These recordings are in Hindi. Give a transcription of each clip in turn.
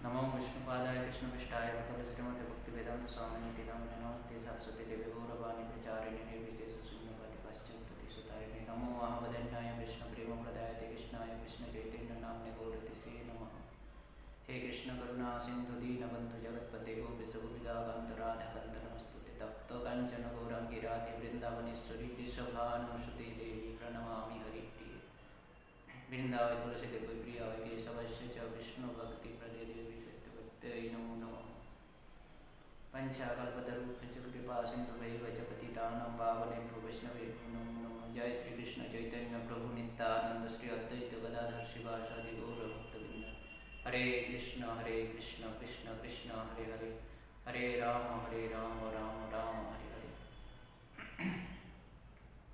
नमो विष्णुपादाय कृष्णपृष्ठाय भूतले श्रीमते भक्तिवेदांत स्वामिनिति नामिने नमस्ते सरस्वती देवी गौरवाणी प्रचारिणे निर्विशेष शून्यवादी पाश्चात्य सुतारिणे नमो महावदन्याय विष्णुप्रेमप्रदायते कृष्णाय कृष्णचैतन्य नाम्ने गौरतिसे नमः। हे कृष्ण करुणा सिंधु दीनबंधु जगत्पते गोपिसुविदाकान्त राधाकान्त नमस्तुते तप्त कांचन गौरांगी राधे वृंदावनेश्वरी वृषभानुसुते देवी प्रणमामि हरिप्रिये। वृंदावै तुलसी देवी प्रियाय केशवस्य च विष्णु भक्ति प्रदे देवी नमो नमः। पंचाकल्पतरुभ्यश्च कृपा सिन्धुभैव च पतितानां पावनेभ्यो वैष्णवेभ्यो नमो नमः। जय श्री कृष्ण चैतन्य प्रभु नित्यानंद श्री अद्वैत गदाधर शिवासादि गौर भक्तवृंद। हरे कृष्ण कृष्ण कृष्ण हरे हरे, हरे राम राम राम हरे हरे।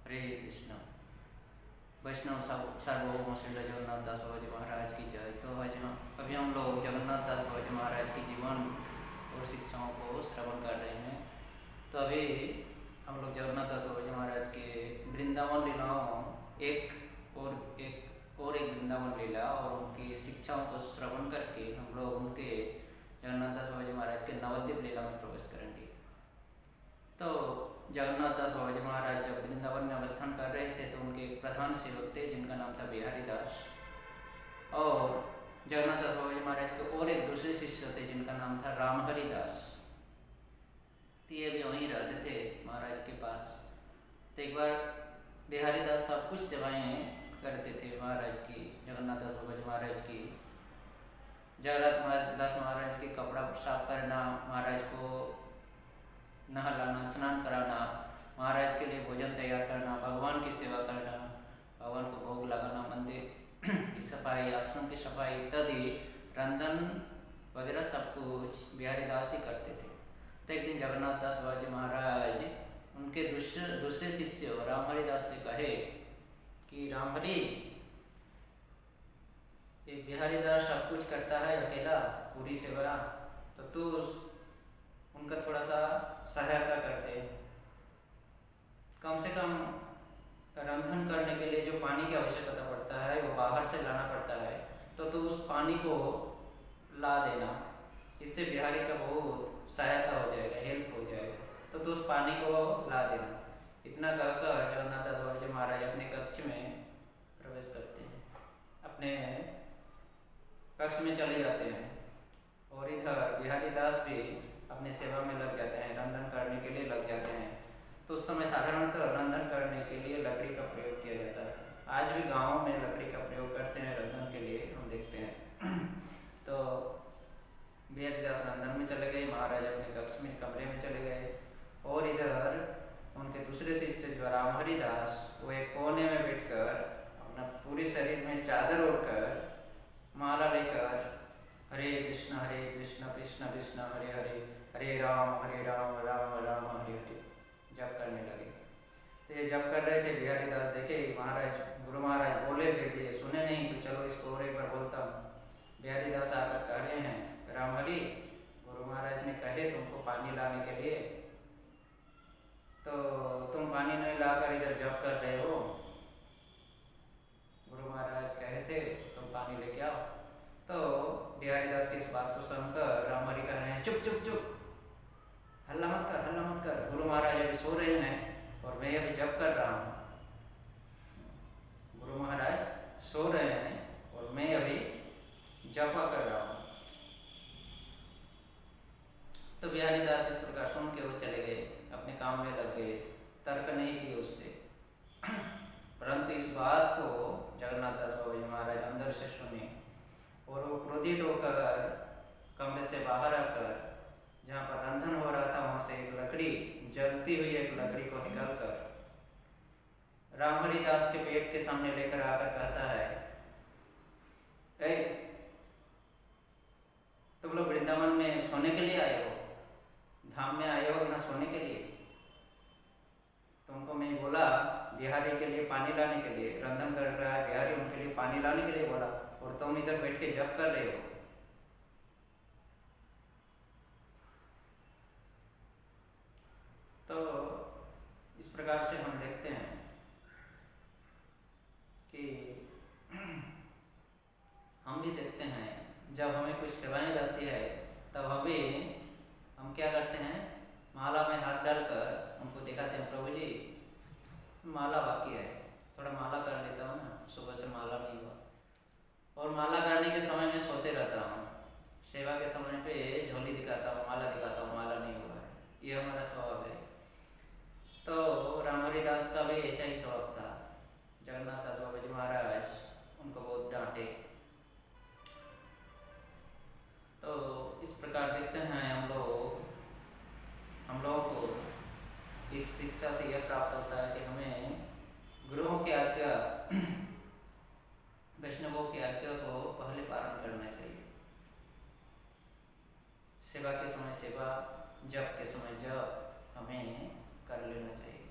हरे कृष्ण। वैष्णव सार्वभौम श्री जगन्नाथ दास बाबा जी महाराज की जय। तो आज अभी हम लोग जगन्नाथ दास बाबा जी महाराज की जीवन और शिक्षाओं को श्रवण कर रहे हैं। तो अभी हम लोग जगन्नाथ दास बाबा जी महाराज के वृंदावन लीलाओं एक वृंदावन लीला और उनकी शिक्षाओं को श्रवण करके हम लोग उनके जगन्नाथ दास बाबा जी महाराज के नवद्वीप लीला में प्रवेश करेंगे। तो जगन्नाथ दास बाबा जी महाराज जब वृंदावन में अवस्थान कर रहे थे तो उनके एक प्रधान सेवक थे जिनका नाम था बिहारी दास, और जगन्नाथ दास बाबा जी महाराज के और एक दूसरे शिष्य थे जिनका नाम था रामहरि दास। तो ये भी वहीं रहते थे महाराज के पास। तो एक बार बिहारी दास सब कुछ सेवाएं करते थे महाराज की, जगन्नाथ दास बाबा जी महाराज की। जगन्नाथ दास महाराज के कपड़ा साफ करना, महाराज को नहलाना, स्नान कराना, महाराज के लिए भोजन तैयार करना, भगवान की सेवा करना, भगवान को भोग लगाना, मंदिर की सफाई, आश्रम की सफाई इत्यादि, रंधन वगैरह सब कुछ बिहारी दास ही करते थे। तो एक दिन जगन्नाथ दास बाबा जी महाराज उनके दूसरे शिष्य रामहरि दास से कहे कि रामहरि, ये बिहारी दास सब कुछ करता है अकेला पूरी सेवा, तो तू उनका थोड़ा सा सहायता करते, कम से कम रंधन करने के लिए जो पानी की आवश्यकता पड़ता है वो बाहर से लाना पड़ता है, तो तू उस पानी को ला देना, इससे बिहारी का बहुत सहायता हो जाएगा, हेल्प हो जाएगा, तो तू उस पानी को ला देना। इतना कहकर जगन्नाथ दास बाबा जी महाराज अपने कक्ष में प्रवेश करते हैं, अपने कक्ष में चले जाते हैं, और इधर बिहारी दास भी अपने सेवा में लग जाते हैं, रंधन करने के लिए लग जाते हैं। तो उस समय साधारणतः रंधन करने के लिए लकड़ी का प्रयोग किया जाता था। आज भी गाँव में लकड़ी का प्रयोग करते हैं रंधन के लिए, हम देखते हैं। तो बिहारी दास रंधन में चले गए, महाराज अपने कक्ष में कमरे में चले गए, और इधर उनके दूसरे शिष्य जो रामहरि दास, वो एक कोने में बैठकर अपना पूरे शरीर में चादर ओढ़कर माला लेकर हरे कृष्ण कृष्ण कृष्ण हरे हरे, हरे राम राम राम हरे हरे जप करने लगे। तो ये जप कर रहे थे, बिहारी दास देखे महाराज, गुरु महाराज बोले, फिर भी ये सुने नहीं, तो चलो इसको और एक बार बोलता हूँ। बिहारी दास आकर कह रहे हैं, रामहरि, गुरु महाराज ने कहे तुमको पानी लाने के लिए, तो तुम पानी नहीं लाकर इधर जप कर रहे हो। गुरु महाराज कहे थे तुम पानी लेके आओ। तो बिहारी दास की इस बात को सुनकर रामहरि कह रहे हैं, चुप चुप चुप, हल्ला मत कर, गुरु महाराज अभी सो रहे हैं और मैं अभी जप कर रहा हूँ। गुरु महाराज सो रहे हैं और मैं अभी जपा कर रहा हूँ। तो बिहारी दास इस प्रकार सुन के वो चले गए, अपने काम में लग गए, तर्क नहीं किए उससे। परंतु इस बात को जगन्नाथ दास बाबा जी महाराज अंदर से सुने, और वो क्रोधित होकर कमरे से बाहर आकर जहाँ पर रंधन हो रहा था वहाँ से एक लकड़ी, जलती हुई एक लकड़ी को निकालकर रामहरि दास के पेट के सामने लेकर आकर कहता है, ए, तुम लोग वृंदावन में सोने के लिए आए हो, धाम में आए हो यहाँ सोने के लिए? तुमको मैं बोला बिहारी के लिए पानी लाने के लिए, रंधन कर रहा है बिहारी, उनके लिए पानी लाने के लिए बोला, और तुम इधर बैठ के जप कर रहे हो। तो इस प्रकार से हम देखते हैं कि हम भी देखते हैं जब हमें कुछ सेवाएं रहती है तब हम क्या करते हैं, माला में हाथ डालकर उनको दिखाते हैं, प्रभु जी माला बाकी है, थोड़ा माला कर लेता हूँ ना, सुबह से माला नहीं हुआ। और माला करने के समय में सोते रहता हूँ, सेवा के समय पे झोली दिखाता हूँ, माला दिखाता हूँ, माला नहीं हुआ है, ये हमारा स्वभाव है। तो रामहरि दास का भी ऐसा ही स्वभाव था। जगन्नाथ दास बाबा जी महाराज उनको बहुत डांटे। तो इस प्रकार देखते हैं हम लोगों को इस शिक्षा से यह प्राप्त होता है कि हमें गुरुओं की आज्ञा, वैष्णवों की आज्ञा को पहले पालन करना चाहिए। सेवा के समय सेवा, जप के समय जप हमें कर लेना चाहिए।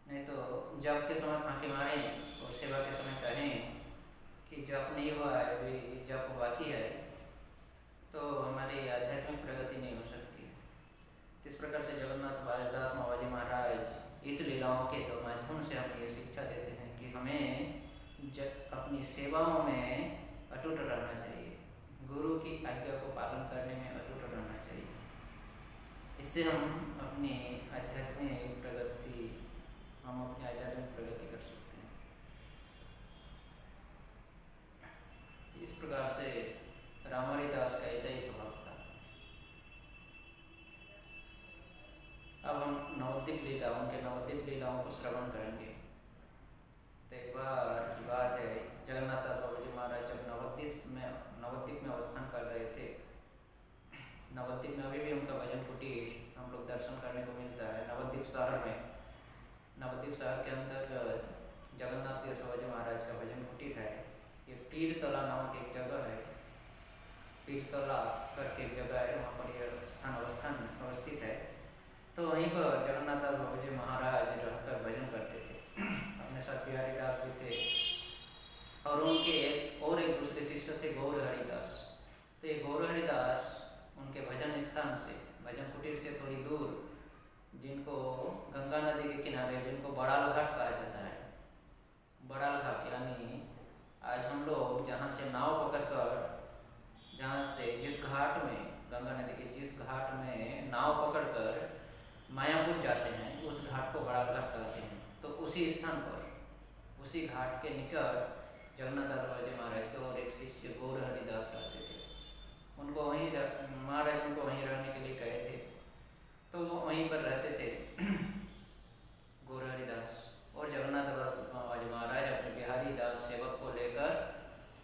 नहीं तो जप के समय फांके मारें और सेवा के समय कहें कि जप नहीं हुआ है, अभी जप बाकी है, तो हमारी आध्यात्मिक प्रगति नहीं हो सकती। इस प्रकार से जगन्नाथ दास बाबा जी महाराज इस लीलाओं के तो माध्यम से हमें ये शिक्षा देते हैं कि हमें अपनी सेवाओं में अटूट रहना चाहिए, गुरु की आज्ञा को पालन करने में अटूट रहना चाहिए। इससे हम अपनी आध्यात्मिक प्रगति कर सकते हैं। इस प्रकार से रामहरि दास का ऐसा ही स्वभाव था। अब हम नवद्वीप लीलाओं को श्रवण करेंगे। तो एक बार की बात है, जगन्नाथ दास बाबा जी महाराज जब नवद्वीप में अवस्थान कर रहे थे, नवद्वीप में अभी भी उनका भजन कुटीर हम लोग दर्शन करने को मिलता है। नवद्वीप शहर के अंतर्गत जगन्नाथ दास बाबा जी महाराज का भजन कुटीर है। ये पीरतला नामक एक जगह है, पीरतला करके एक जगह है, वहाँ पर यह स्थान अवस्थित है। तो वहीं पर जगन्नाथ दास बाबा जी महाराज रहकर भजन करते थे। अपने साथ बिहारी दास भी थे और उनके एक दूसरे शिष्य थे गौर हरिदास। तो ये गौर हरिदास उनके भजन स्थान से, भजन कुटीर से थोड़ी दूर, जिनको गंगा नदी के किनारे, जिनको बड़ाल घाट कहा जाता है, बड़ाल घाट यानी आज हम लोग जहाँ से नाव पकड़कर, जहाँ से जिस घाट में, गंगा नदी के जिस घाट में नाव पकड़कर मायापुर जाते हैं, उस घाट को बड़ाल घाट कहते हैं। तो उसी स्थान पर, उसी घाट के निकट जगन्नाथ दास बाबा जी महाराज के और एक शिष्य गौर हरिदास रहते थे। महाराज उनको वहीं रहने के लिए कहे थे, तो वो वहीं पर रहते थे गौर हरिदास। और जगन्नाथ दास बाबा जी महाराज अपने बिहारी दास सेवक को लेकर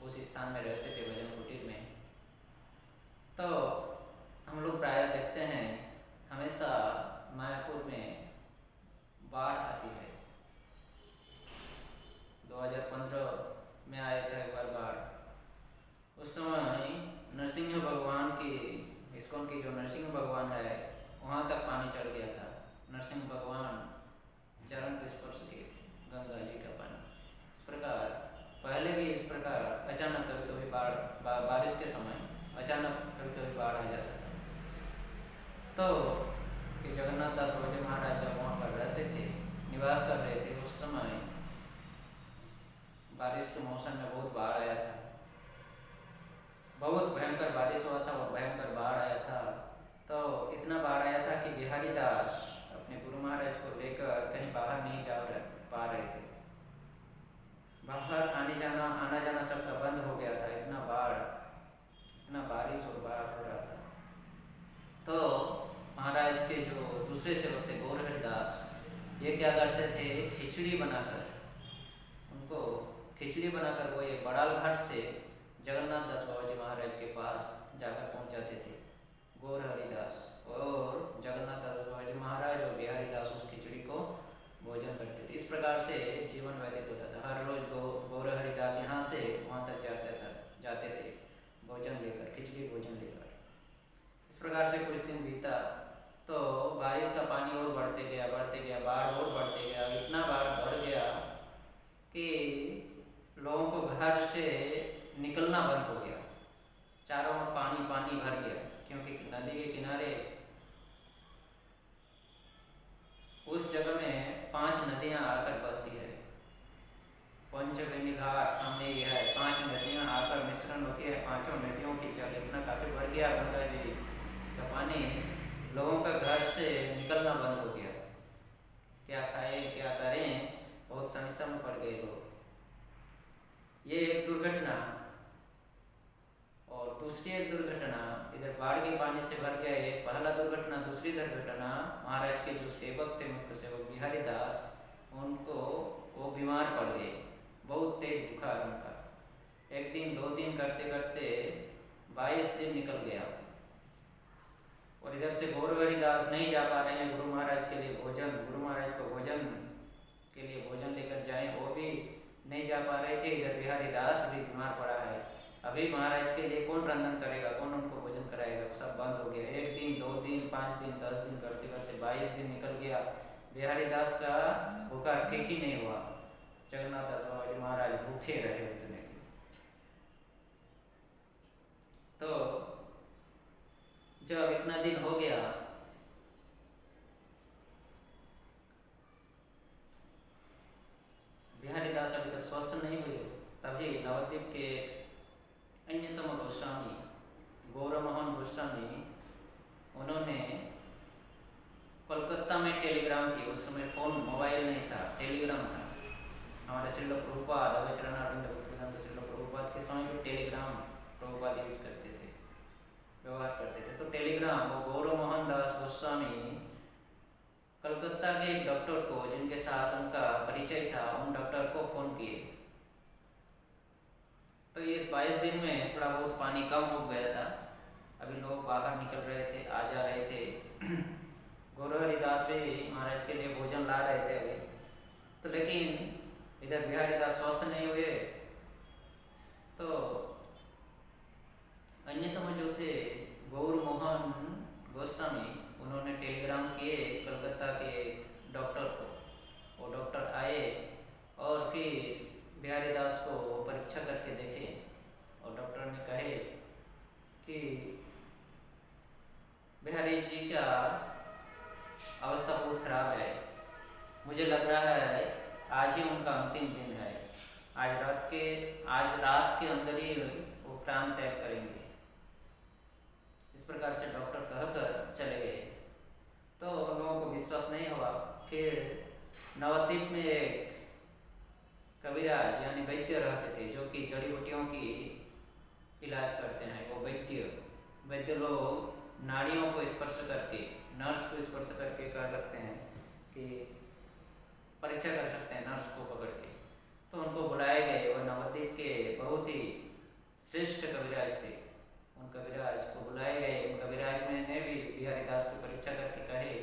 उस स्थान में रहते थे, भजन कुटीर में। तो हम लोग प्रायः देखते हैं हमेशा मायापुर में बाढ़ आती है। 2015 में आया था एक बार बाढ़। उस समय नरसिंह भगवान की, इस्कॉन की जो नरसिंह भगवान है, वहाँ तक पानी चढ़ गया था। नरसिंह भगवान चरण पे स्पर्श किए थे गंगा जी का पानी। इस प्रकार पहले भी इस प्रकार अचानक कभी कभी बारिश के समय अचानक कभी बाढ़ आ जाता था। तो कि जगन्नाथ दास बाबा जी महाराज जब वहाँ पर रहते थे, निवास कर रहे थे, उस समय बारिश के मौसम में बहुत बाढ़ आया था, बहुत भयंकर बारिश हुआ था और भयंकर बाढ़ आया था। तो इतना बाढ़ आया था कि बिहारी दास अपने गुरु महाराज को लेकर कहीं बाहर नहीं जा पा रहे थे। बाहर आना जाना सबका बंद हो गया था, इतना बारिश और बाढ़ हो रहा था। तो महाराज के जो दूसरे सेवक थे गौर हरिदास, ये क्या करते थे, खिचड़ी बनाकर वो ये बड़ाल घाट से जगन्नाथ दास बाबा जी महाराज के पास जाकर पहुंचाते थे गौर हरिदास। और जगन्नाथ दास बाबा जी महाराज और बिहारी दास उस खिचड़ी को भोजन करते थे। इस प्रकार से जीवन व्यतीत होता था। हर रोज गौर हरिदास यहाँ से वहाँ तक जाते थे भोजन लेकर, खिचड़ी भोजन लेकर। इस प्रकार से कुछ दिन बीता तो बारिश का पानी और बढ़ते गया, बाढ़ और बढ़ते गया। इतना बाढ़ बढ़ गया कि लोगों को घर से निकलना बंद हो गया। चारों ओर पानी भर गया, क्योंकि नदी के किनारे उस जगह में 5 नदियां आकर बहती है पंचगनी घाट सामने ये है, 5 नदियाँ आकर मिश्रण होती है, 5 नदियों की जल इतना काफ़ी बढ़ गया, गंगा जी का पानी लोगों का घर से निकलना बंद हो गया। क्या खाएं क्या करें, बहुत समस्या में पड़ गए लोग। ये एक दुर्घटना। और दूसरी एक दुर्घटना, इधर बाढ़ के पानी से भर गया एक पहला दुर्घटना। दूसरी दुर्घटना, महाराज के जो सेवक थे, मुख्य सेवक बिहारी दास, उनको वो बीमार पड़ गए, बहुत तेज बुखार उनका। एक दिन 2 दिन करते करते 22 दिन निकल गया। और इधर से गौरहरि दास नहीं जा पा रहे हैं गुरु महाराज के लिए भोजन, गुरु महाराज को भोजन के लिए भोजन लेकर जाएं, वो भी नहीं जा पा रहे थे। इधर बिहारी दास भी बीमार पड़ा है। अभी महाराज के लिए कौन रंधन करेगा, कौन उनको भोजन कराएगा, सब बंद हो गया। 1 दिन 2 दिन 5 दिन 10 दिन करते करते 22 दिन निकल गया। बिहारी दास का बुखार ठीक ही नहीं हुआ। जगन्नाथ दास बाबा जी महाराज भूखे रहे उतने दिन। तो जब इतना दिन हो गया, बिहारी दास अभी तक स्वस्थ नहीं हुए, तभी नवद्वीप के अन्यतम गोस्वामी गौरमोहन गोस्वामी, उन्होंने कोलकाता में टेलीग्राम की, उस समय फ़ोन मोबाइल नहीं था, टेलीग्राम था। हमारे श्रील प्रभुपाद अवचरणारविंद भक्तिवेदांत श्रील प्रभुपाद के समय भी टेलीग्राम प्रभुपाद यूज करते थे, व्यवहार करते थे। तो टेलीग्राम, वो गौरमोहन दास गोस्वामी कलकत्ता के एक डॉक्टर को, जिनके साथ उनका परिचय था, उन डॉक्टर को फ़ोन किए। तो इस 22 दिन में थोड़ा बहुत पानी कम हो गया था, अभी लोग बाहर निकल रहे थे, आ जा रहे थे। गौरहरि दास भी महाराज के लिए भोजन ला रहे थे अभी। तो लेकिन इधर बिहारी दास स्वस्थ नहीं हुए। तो अन्यतम जो थे गौरमोहन गोस्वामी, उन्होंने टेलीग्राम किए कलकत्ता के डॉक्टर को। वो डॉक्टर आए और फिर बिहारी दास को परीक्षा करके देखे, और डॉक्टर ने कहे कि बिहारी जी का अवस्था बहुत खराब है, मुझे लग रहा है आज ही उनका अंतिम दिन है, आज रात के अंदर ही वो प्राण त्याग करेंगे। इस प्रकार से डॉक्टर कहकर चले गए। तो लोगों को विश्वास नहीं हुआ। फिर नवद्वीप में एक कविराज यानी वैद्य रहते थे, जो कि जड़ी बूटियों की इलाज करते हैं। वो वैद्य लोग नाड़ियों को स्पर्श करके, नर्स को स्पर्श करके कह सकते हैं कि परीक्षा कर सकते हैं, नर्स को पकड़ के। तो उनको बुलाए गए। वो नवद्वीप के बहुत ही श्रेष्ठ कविराज थे। उन कविराज को बुलाए गए। उन कविराज में ने भी बिहारी दास की परीक्षा करके कहे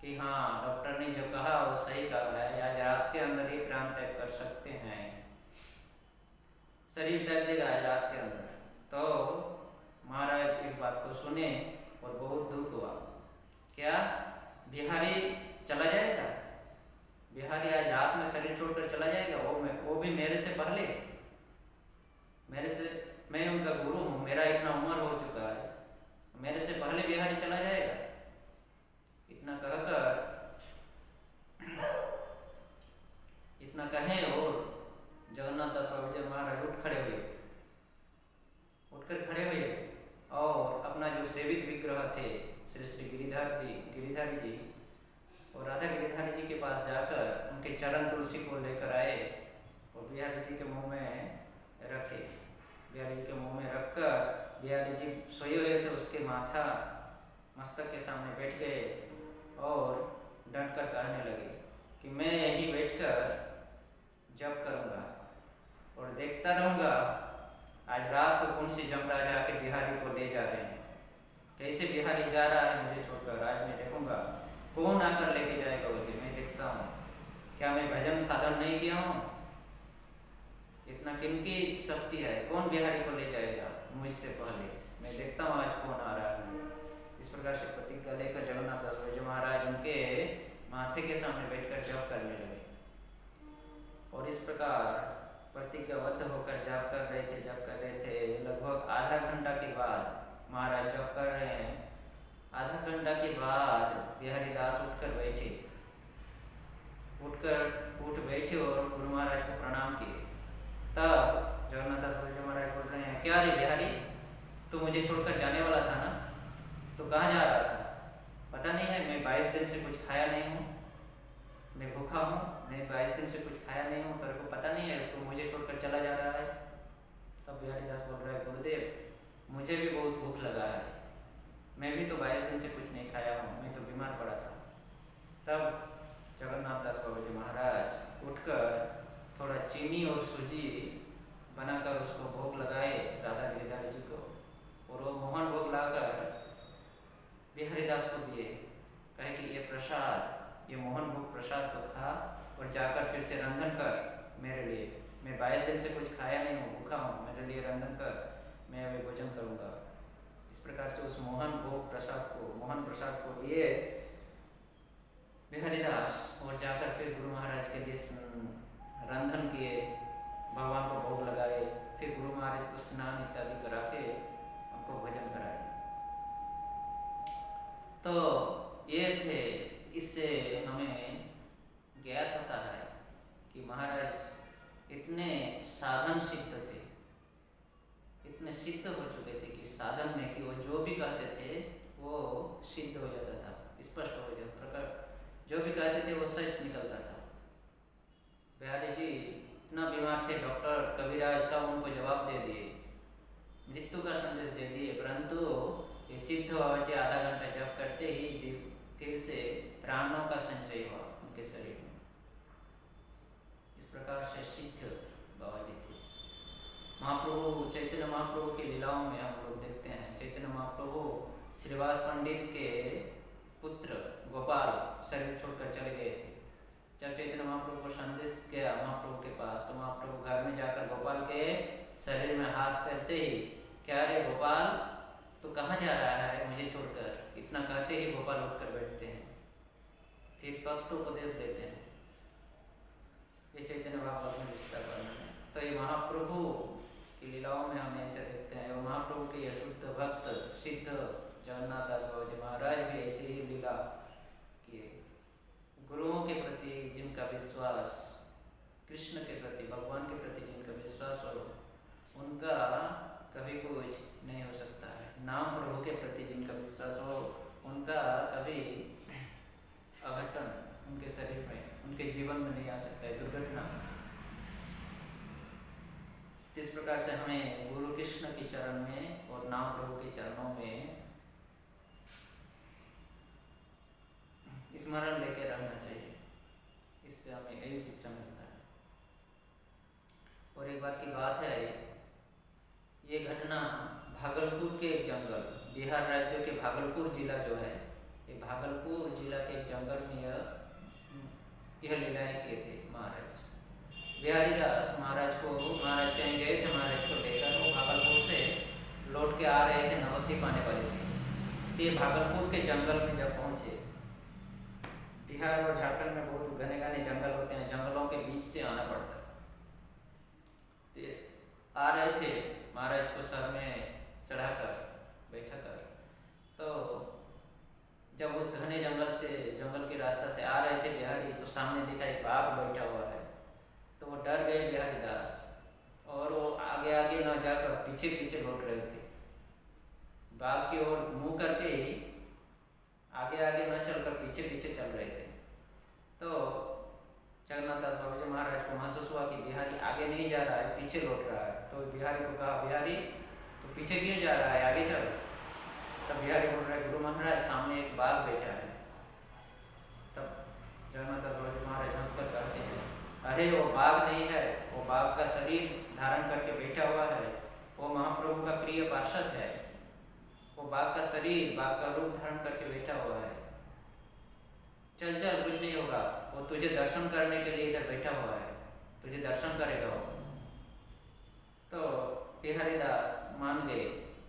कि हाँ, डॉक्टर ने जो कहा वो सही कहा है, आज रात के अंदर ही प्राण त्याग कर सकते हैं, शरीर त्याग देगा आज रात के अंदर। तो महाराज इस बात को सुने और बहुत दुख हुआ। क्या बिहारी चला जाएगा? बिहारी आज रात में शरीर छोड़कर चला जाएगा? वो भी मेरे से पहले, मैं उनका गुरु हूँ, मेरा इतना उम्र हो चुका है, मेरे से पहले बिहारी चला जाएगा? इतना कहकर, इतना कहे और जगन्नाथ दास बाबा जी महाराज उठकर खड़े हुए और अपना जो सेवित विग्रह थे श्री श्री गिरिधारी जी और राधा गिरिधारी जी के पास जाकर उनके चरण तुलसी को लेकर आए और बिहारी जी के मुंह में रखे। बिहारी जी के मुंह में रखकर बिहारी जी सोए हुए थे, उसके माथा मस्तक के सामने बैठ गए और डट कर कहने लगे कि मैं यहीं बैठकर जप करूँगा और देखता रहूँगा आज रात को कौन सी जमराज आके बिहारी को ले जा रहे हैं, कैसे बिहारी जा रहा है मुझे छोड़कर। आज मैं देखूँगा कौन आकर लेके जाएगा मुझे, मैं देखता हूँ। क्या मैं भजन साधन नहीं किया हूँ? इतना किनकी शक्ति है, कौन बिहारी को ले जाएगा मुझसे पहले, मैं देखता हूँ आज कौन आ रहा है। इस प्रकार से प्रतिज्ञा लेकर जगन्नाथ दास जी महाराज उनके माथे के सामने बैठकर जप करने लगे। और इस प्रकार प्रतिज्ञाबद्ध होकर जप कर रहे थे। लगभग आधा घंटा के बाद महाराज जप कर रहे हैं। आधा घंटा के बाद बिहारी दास उठकर बैठे उठ बैठे और गुरु महाराज को प्रणाम किए। तब जगन्नाथ दास बाबा जी महाराज बोल रहे हैं, क्या रे बिहारी, तू मुझे छोड़कर जाने वाला था ना, तो कहाँ जा रहा था? पता नहीं है, मैं 22 दिन से कुछ खाया नहीं हूँ, मैं भूखा हूँ, मैं 22 दिन से कुछ खाया नहीं हूँ, तेरे को पता नहीं है, तू मुझे छोड़कर चला जा रहा है। तब बिहारी दास बोल रहा है, गुरुदेव मुझे भी बहुत भूख लगा है, मैं भी तो 22 दिन से कुछ नहीं खाया हूँ, मैं तो बीमार पड़ा था। तब जगन्नाथ दास बाबा जी महाराज उठकर थोड़ा चीनी और सूजी बनाकर उसको भोग लगाए राधा गिरिधारी जी को, और वो मोहन भोग लाकर बिहारी दास को दिए। कहे कि ये प्रसाद, ये मोहन भोग प्रसाद तो खा और जाकर फिर से रंधन कर मेरे लिए, मैं 22 दिन से कुछ खाया नहीं हूँ, भूखा हूँ, मेरे लिए रंधन कर, मैं अभी भोजन करूँगा। इस प्रकार से उस मोहन प्रसाद को लिए बिहारी दास और जाकर फिर गुरु महाराज के लिए रंधन किए, भगवान को भोग लगाए, फिर गुरु महाराज को स्नान इत्यादि करा के उनको भोजन कराए। तो ये थे, इससे हमें ज्ञात होता है कि महाराज इतने साधन सिद्ध थे, इतने सिद्ध हो चुके थे कि साधन में कि वो जो भी कहते थे वो सिद्ध हो जाता था, स्पष्ट हो जाता, प्रकट, जो भी कहते थे वो सच निकलता था। बिहारी जी इतना बीमार थे, डॉक्टर कबीराज सब उनको जवाब दे दिए, मृत्यु का संदेश दे दिए, परंतु ये सिद्ध बाबा जी आधा घंटा जप करते ही जीव फिर से प्राणों का संचय हुआ उनके शरीर में। इस प्रकार से सिद्ध बाबा जी थे। महाप्रभु चैतन्य महाप्रभु की लीलाओं में हम लोग देखते हैं, चैतन्य महाप्रभु श्रीवास पंडित के पुत्र गोपाल शरीर छोड़कर चले गए थे। जब चैतन्य महाप्रभु को संदेश गया महाप्रभु के पास, तो महाप्रभु घर में जाकर गोपाल के शरीर में हाथ फेरते ही, क्या रे गोपाल, तो कहाँ जा रहा है मुझे छोड़कर, इतना कहते ही गोपाल उठकर बैठते हैं, फिर तत्वोपदेश देते हैं। ये चैतन्य भागवत में विस्तार वर्णन है। तो ये महाप्रभु की लीलाओं में हम ऐसे देखते हैं, और महाप्रभु के ये शुद्ध भक्त सिद्ध जगन्नाथ दास बाबा जी महाराज भी ऐसी ही लीला किए। गुरुओं के प्रति जिनका विश्वास, कृष्ण के प्रति, भगवान के प्रति जिनका विश्वास हो, उनका कभी कुछ नहीं हो सकता है। नाम प्रभु के प्रति जिनका विश्वास हो, उनका कभी अघटन उनके शरीर में, उनके जीवन में नहीं आ सकता है, दुर्घटना। इस प्रकार से हमें गुरु कृष्ण के चरण में और नाम प्रभु के चरणों में स्मरण लेके रहना चाहिए, इससे हमें यही शिक्षा मिलता है। और एक बार की बात है, ये घटना भागलपुर के एक जंगल, बिहार राज्य के भागलपुर जिला जो है, ये भागलपुर जिला के एक जंगल में यह लीलाएं किए थे महाराज। बिहारी दास महाराज कहीं गए थे, महाराज को लेकर वो भागलपुर से लौट के आ रहे थे, नवद्वीप आने वाले थे। ये भागलपुर के जंगल में जब पहुँचे, बिहार और झारखंड में बहुत घने घने जंगल होते हैं, जंगलों के बीच से आना पड़ता है। तो आ रहे थे, महाराज को सर में चढ़ाकर बैठा कर, तो जब उस घने जंगल के रास्ता से आ रहे थे बिहारी, तो सामने दिखा एक बाघ बैठा हुआ है। तो वो डर गए बिहारी दास, और वो आगे आगे न जाकर पीछे पीछे लौट रहे थे, बाघ की ओर मुंह करके ही आगे आगे न चलकर पीछे पीछे चल रहे थे। तो जगन्नाथ दास बाबा जी महाराज को महसूस हुआ कि बिहारी आगे नहीं जा रहा है, पीछे लौट रहा है। तो बिहारी को कहा, बिहारी तो पीछे क्यों जा रहा है, आगे चल। तब बिहारी बोल रहा है, गुरु महाराज सामने एक बाघ बैठा है। तब जगन्नाथ दास बाबा जी महाराज हंसकर कहते हैं, अरे वो बाघ नहीं है, वो बाघ का शरीर धारण करके बैठा हुआ है, वो महाप्रभु का प्रिय पार्षद है, वो बाघ का शरीर, बाघ का रूप धारण करके बैठा हुआ है, चल चल कुछ नहीं होगा, वो तुझे दर्शन करने के लिए इधर बैठा हुआ है, तुझे दर्शन करेगा वो। तो बिहारी दास मान गए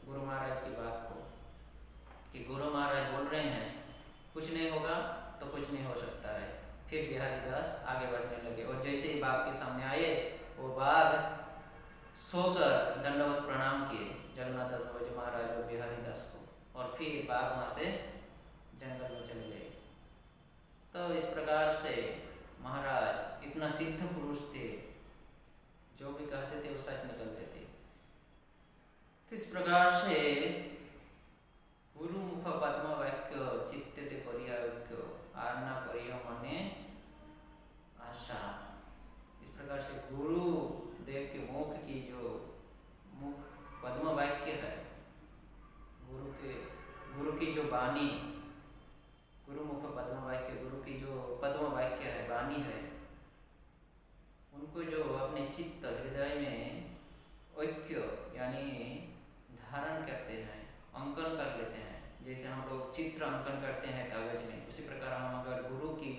गुरु महाराज की बात को, कि गुरु महाराज बोल रहे हैं कुछ नहीं होगा तो कुछ नहीं हो सकता है। फिर बिहारी दास आगे बढ़ने लगे, और जैसे ही बाघ के सामने आए, वो बाघ सोकर दंडवत प्रणाम किए जगन्नाथ दास बाबा जी महाराज और बिहारी दास को, और फिर बाघ वहाँ से जंगल में चले गए। तो इस प्रकार से महाराज इतना सिद्ध पुरुष थे, जो भी कहते थे वो सच निकलते थे। तो इस प्रकार से गुरु मुख पद्म वाक्य चित्ते ते करिया योग्य आरना करिया मने आशा। इस प्रकार से गुरु देव के मुख की जो मुख पद्म वाक्य है, गुरु की जो वाणी, गुरु मुख पद्म वाक्य, गुरु की जो पद्म वाक्य है, वाणी है, उनको जो अपने चित्त हृदय में ऐक्य यानी धारण करते हैं, अंकन कर लेते हैं। जैसे हम लोग चित्र अंकन करते हैं कागज में, उसी प्रकार हम अगर गुरु की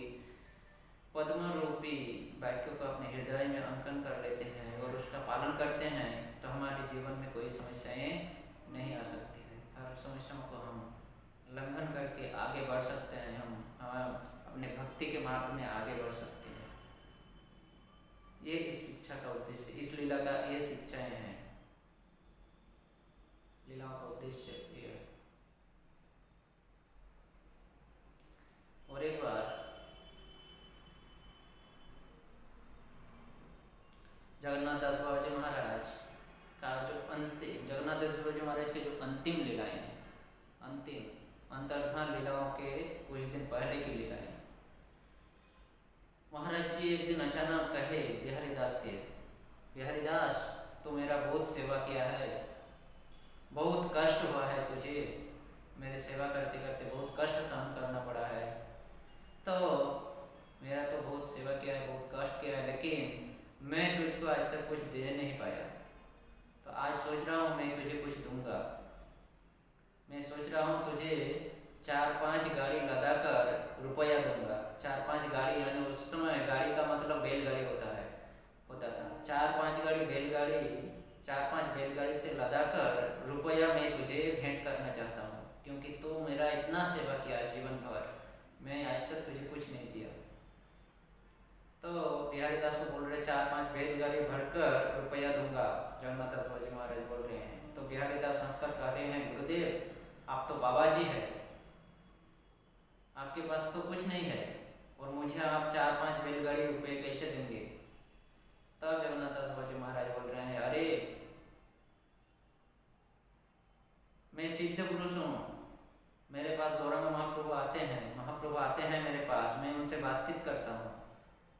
पद्म रूपी वाक्यों को अपने हृदय में अंकन कर लेते हैं और उसका पालन करते हैं, तो हमारे जीवन में कोई समस्याएं नहीं आ सकती है। हर समस्याओं को हम लंघन करके आगे बढ़ सकते हैं, हम अपने भक्ति के मार्ग में आगे बढ़ सकते हैं। ये इस शिक्षा का उद्देश्य, इस लीला का ये शिक्षाएं हैं, लीलाओं का उद्देश्य ये है। और एक बार जगन्नाथ दास बाबा जी महाराज का जो अंतिम, जगन्नाथ दास बाबा जी महाराज के जो अंतिम लीलाएं हैं, अंतिम अंतर्धान लीलाओं के कुछ दिन पहले की लीलाएं, महाराज जी एक दिन अचानक कहे बिहारी दास के, बिहारी दास तो मेरा बहुत सेवा किया है, बहुत कष्ट हुआ है तुझे, मेरी सेवा करते करते बहुत कष्ट सहन करना पड़ा है, तो मेरा तो बहुत सेवा किया है, बहुत कष्ट किया है, लेकिन मैं तुझको आज तक कुछ दे नहीं पाया। तो आज सोच रहा हूँ मैं तुझे कुछ दूंगा। मैं सोच रहा हूँ तुझे 4-5 गाड़ी लदा कर रुपया दूंगा। 4-5 गाड़ी, यानी उस समय गाड़ी का मतलब बैलगाड़ी होता था। 4-5 गाड़ी बैलगाड़ी, 4-5 बैलगाड़ी से लदा कर रुपया मैं तुझे भेंट करना चाहता हूँ, क्योंकि तू मेरा इतना सेवा किया जीवन भर, मैं आज तक तुझे कुछ नहीं दिया। तो बिहारी दास को बोल रहे 4-5 बैलगाड़ी भरकर रुपया दूंगा, जगन्नाथ दास बाबा जी महाराज बोल रहे हैं। तो बिहारी दास हंसकर कह रहे हैं, गुरुदेव आप तो बाबा जी है, आपके पास तो कुछ नहीं है और मुझे आप 4-5 बैलगाड़ी रुपये कैसे देंगे। तब जगन्नाथ दास बाबा जी महाराज बोल रहे हैं, अरे मैं सिद्ध पुरुष हूँ, मेरे पास गौरांग महाप्रभु आते हैं मेरे पास, मैं उनसे बातचीत करता हूँ,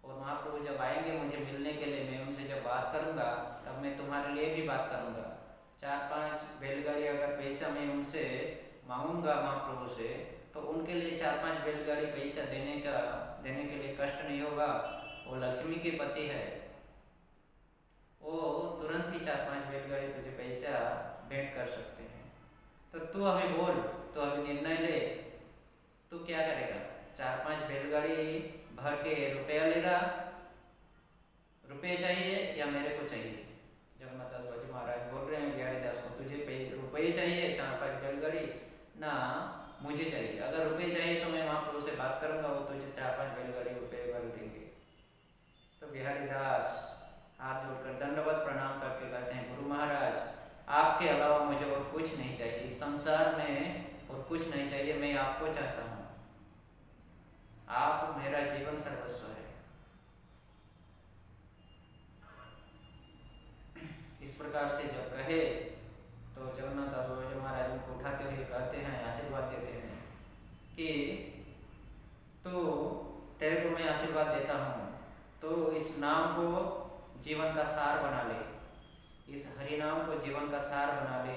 और महाप्रभु जब आएंगे मुझे मिलने के लिए, मैं उनसे जब बात करूँगा तब मैं तुम्हारे लिए भी बात करूँगा। 4-5 बैलगाड़ी अगर पैसा मैं उनसे मांगूंगा महाप्रभु से, तो उनके लिए 4-5 बैलगाड़ी पैसा देने के लिए कष्ट नहीं होगा। वो लक्ष्मी के पति है, वो तुरंत ही 4-5 बैलगाड़ी तुझे पैसा भेंट कर सकते हैं। तो तू अभी बोल, तो अभी निर्णय ले, तू क्या करेगा? 4-5 बैलगाड़ी भर के रुपया लेगा, रुपये चाहिए या मेरे को चाहिए? जगन्नाथ दास बाबा जी महाराज बोल रहे हैं बिहारी दास को, तुझे रुपये चाहिए 4-5 बैलगाड़ी ना मुझे चाहिए? अगर रुपये चाहिए तो मैं महाप्रभु से बात करूंगा, वो तुझे 4-5 बैलगाड़ी रुपये भर देंगे। तो बिहारी दास हाथ जोड़कर दंडवत प्रणाम करके कहते हैं, गुरु महाराज आपके अलावा मुझे और कुछ नहीं चाहिए, इस संसार में और कुछ नहीं चाहिए, मैं आपको चाहता हूँ, आप मेरा जीवन सर्वस्व है। इस प्रकार से जब कहे तो जगन्नाथ दास बाबा जी महाराज उनको उठाते हुए कहते हैं, आशीर्वाद देते हैं कि तो तेरे को मैं आशीर्वाद देता हूँ, तो इस नाम को जीवन का सार बना ले, इस हरि नाम को जीवन का सार बना ले।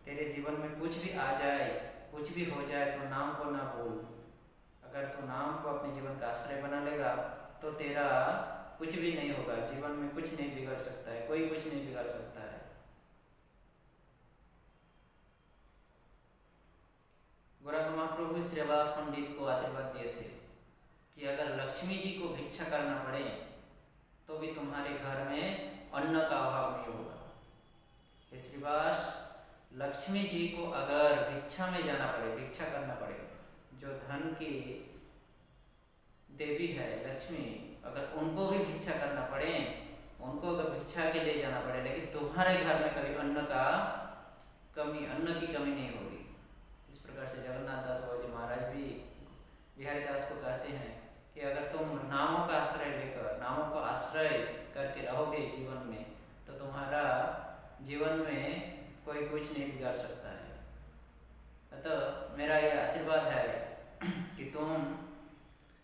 तेरे जीवन में कुछ भी आ जाए, कुछ भी हो जाए, तो नाम को ना भूल। अगर तू नाम को अपने जीवन का आश्रय बना लेगा तो तेरा कुछ भी नहीं होगा, जीवन में कुछ नहीं बिगड़ सकता है, कोई कुछ नहीं बिगड़ सकता है। गौरांग महाप्रभु श्रीवास पंडित को आशीर्वाद दिए थे कि अगर लक्ष्मी जी को भिक्षा करना पड़े तो भी तुम्हारे घर में अन्न का अभाव नहीं होगा। श्रीवास, लक्ष्मी जी को अगर भिक्षा में जाना पड़े, भिक्षा करना पड़े, जो धन की देवी है लक्ष्मी, अगर उनको भी भिक्षा करना पड़े, उनको अगर भिक्षा के लिए जाना पड़े, लेकिन तुम्हारे घर में कभी अन्न की कमी नहीं होगी। इस प्रकार से जगन्नाथ दास बाबा जी महाराज भी बिहारी दास को कहते हैं कि अगर तुम नामों का आश्रय आशीर्वाद है कि तुम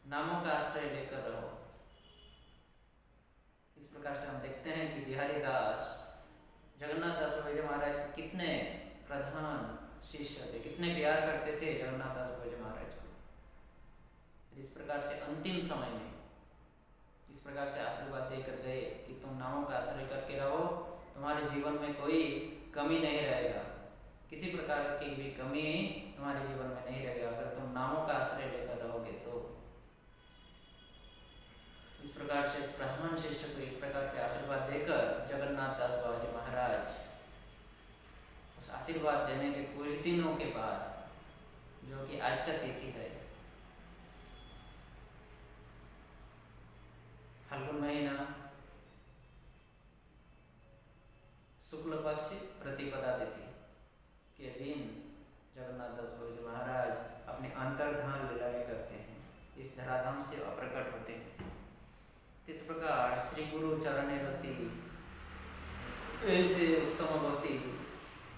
नामों का आश्रय लेकर रहो। इस प्रकार से हम देखते हैं कि बिहारी दास जगन्नाथ दास बाबा जी महाराज के कितने प्रधान शिष्य थे, कितने प्यार करते थे जगन्नाथ दास बाबा जी महाराज को। इस प्रकार से अंतिम समय में इस प्रकार से आशीर्वाद देकर गए कि तुम नामों का आश्रय करके रहो, तुम्हारे जीवन में कोई कमी नहीं रहेगा, किसी प्रकार की भी कमी तुम्हारे जीवन में नहीं रहेगा अगर तुम नामों का आश्रय लेकर रहोगे तो। इस प्रकार से प्रधान शिष्य को इस प्रकार के आशीर्वाद देकर जगन्नाथ दास बाबा जी महाराज उस आशीर्वाद देने के कुछ दिनों के बाद, जो कि आज का तिथि है, फाल्गुन महीना शुक्ल पक्ष प्रतिपदा तिथि के दिन जगन्नाथ दास बाबा जी महाराज अपने अंतर्धान लीलाएं करते हैं, इस धराधाम से अप्रकट होते हैं। इस प्रकार श्री गुरु चरणे रति ऐसे उत्तम गति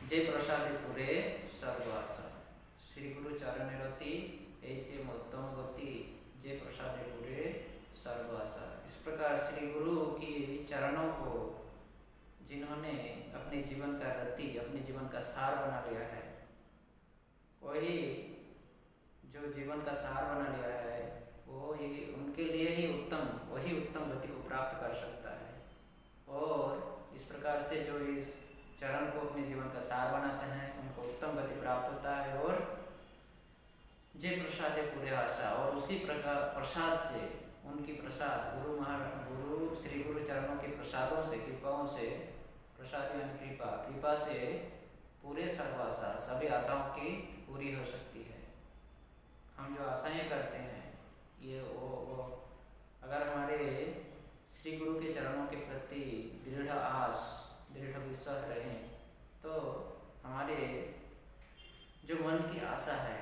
जे प्रसाद पूरे सर्वार्थ। श्री गुरु चरणे रति ऐसे उत्तम गति जे प्रसाद पूरे सर्वासा। इस प्रकार श्री गुरु की चरणों को जिन्होंने अपने जीवन का रति, अपने जीवन का सार बना लिया है, वही जो जीवन का सार बना लिया है वो ही उनके लिए ही वही उत्तम गति को प्राप्त कर सकता है। और इस प्रकार से जो इस चरण को अपने जीवन का सार बनाते हैं उनको उत्तम गति प्राप्त होता है। और जे प्रसाद पूरे आशा, और उसी प्रकार प्रसाद से उनकी प्रसाद गुरु श्री गुरु चरणों के प्रसादों से, कृपाओं से, प्रसाद यानी कृपा से पूरे सर्वाशा सभी आशाओं की पूरी हो सकती है। हम जो आशाएं करते हैं ये वो अगर हमारे श्री गुरु के चरणों के प्रति दृढ़ आस, दृढ़ विश्वास रहे तो हमारे जो मन की आशा है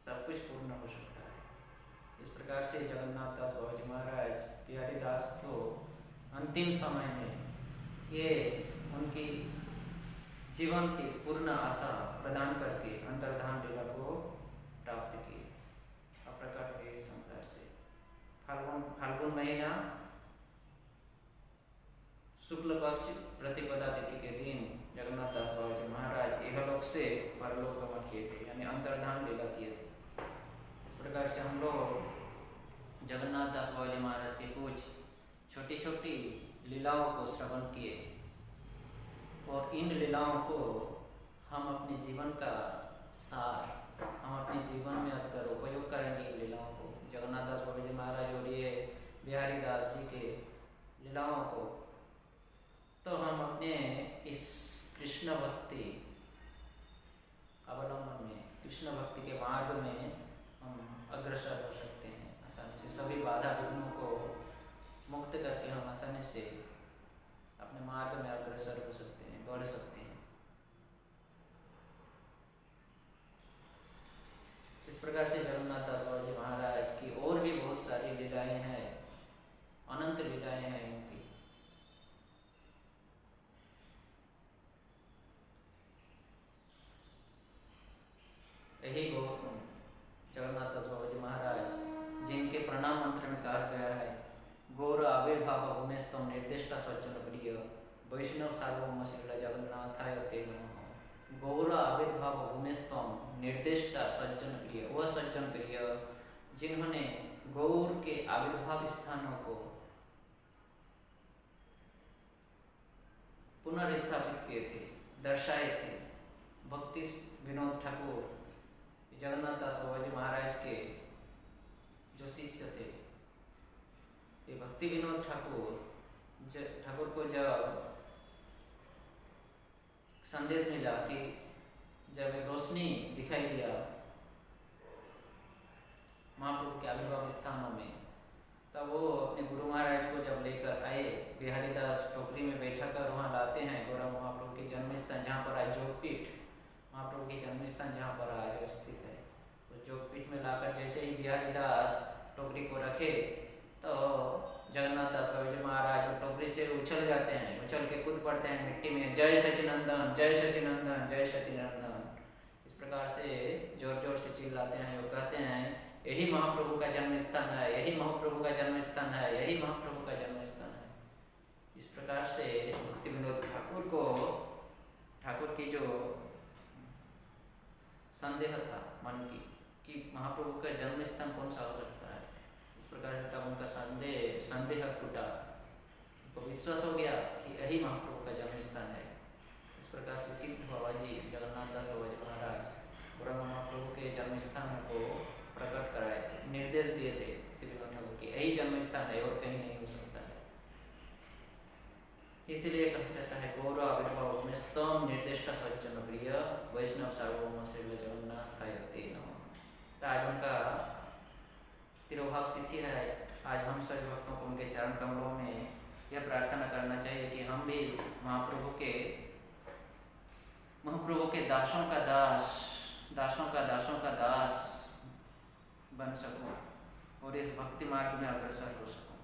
सब कुछ पूर्ण हो सकता है। इस प्रकार से जगन्नाथ दास बाबा जी महाराज बिहारी दास को अंतिम समय में ये उनकी जीवन की पूर्ण आशा प्रदान करके अंतर्धान लीला को प्राप्त की, अप्रकट हुए संसार से। फाल्गुन महीना शुक्ल पक्ष प्रतिपदा तिथि के दिन जगन्नाथ दास बाबा जी महाराज इहलोक से परलोक गमन किए थे, यानी अंतर्धान लीला किए थे। इस प्रकार से हम लोग जगन्नाथ दास बाबा जी महाराज की कुछ छोटी छोटी लीलाओं को श्रवण किए, और इन लीलाओं को हम अपने जीवन का सार, हम अपने जीवन में अगर उपयोग करेंगे इन लीलाओं को, जगन्नाथ दास बाबा जी महाराज और ये बिहारी दास जी के लीलाओं को, तो हम अपने इस कृष्ण भक्ति अवलंबन में, कृष्ण भक्ति के मार्ग में हम अग्रसर हो सकते हैं आसानी से। सभी बाधा विघ्नों को मुक्त करके हम आसानी से अपने मार्ग में अग्रसर हो सकते हैं, बढ़ सकते हैं। इस प्रकार से जगन्नाथ दास बाबा जी महाराज की और भी बहुत सारी लीलाएं हैं, अनंत लीलाएं हैं उनकी। यही जगन्नाथ दास बाबा जी महाराज जिनके प्रणाम मंत्र में कहा गया है, गौर आविर्भाव भूमिस्तम निर्दिष्टा सज्जन प्रिय वैष्णव सार्वभौम श्रील जगन्नाथाय ते नमः। गौर आविर्भाव भूमिस्तम निर्दिष्टा सज्जन प्रिय, वह सज्जन प्रिय जिन्होंने गौर के आविर्भाव स्थानों को पुनर्स्थापित किए थे, दर्शाए थे। भक्ति विनोद ठाकुर जगन्नाथ दास बाबा जी महाराज के जो शिष्य थे, ये भक्ति विनोद ठाकुर को जब संदेश मिला कि जब एक रोशनी दिखाई दिया महाप्रभु के आविर्भाव स्थानों में, तब वो अपने गुरु महाराज को जब लेकर आए, बिहारी दास टोकरी में बैठा कर वहाँ लाते हैं गौरव महाप्रभु के जन्म स्थान, जहाँ पर आज जोगपीठ महाप्रभु के जन्म स्थान जहाँ पर आज स्थित है, उस जोगपीठ में लाकर जैसे ही बिहारी दास टोकरी को रखे तो जगन्नाथ दास बाबा जी महाराज टोकरी से उछल जाते हैं, उछल के कूद पड़ते हैं मिट्टी में, जय सचिनंदन, जय सचिनंदन, जय सचिनंदन। इस प्रकार से जोर जोर से चिल्लाते हैं और कहते हैं यही महाप्रभु का जन्म स्थान है, यही महाप्रभु का जन्म स्थान है, यही महाप्रभु का जन्म स्थान है। इस प्रकार से भक्ति विनोद ठाकुर को, ठाकुर की जो संदेह था मन की कि महाप्रभु का जन्म स्थान कौन सा हो सकता है, इस प्रकार से तब उनका संदेह टूटा, उनको विश्वास हो गया कि यही महाप्रभु का जन्म स्थान है। इस प्रकार से सिद्ध बाबा जी, जगन्नाथ दास बाबा जी महाराज ब्रह्म महाप्रभु के जन्म स्थान को प्रकट कराए थे, निर्देश दिए थे भक्ति विनोद ठाकुर की यही जन्म स्थान है और कहीं नहीं हो सकता है। इसीलिए कहा जाता है गौर आविर्भाव में स्तम निर्दिष्ट सज्जन प्रिय वैष्णव सार्वभौम श्री जगन्नाथ ते नमः। तो आज उनका तिरुभाव तिथि है। आज हम सभी भक्तों को उनके चरण कमलों में यह प्रार्थना करना चाहिए कि हम भी महाप्रभु के दासों का दास, दासों का दास बन सकूं और इस भक्ति मार्ग में अग्रसर हो सकूं।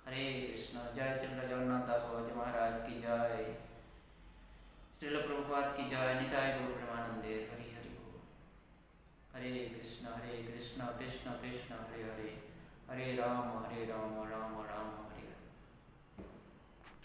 हरे कृष्ण। जय श्री जगन्नाथ दास बाबा जी महाराज की जय, श्रील प्रभुपाद की जय, निताय गौर प्रेमानंदे। हरि हरि बोल। हरे कृष्ण कृष्ण कृष्ण हरे हरे, हरे राम राम राम हरे हरे।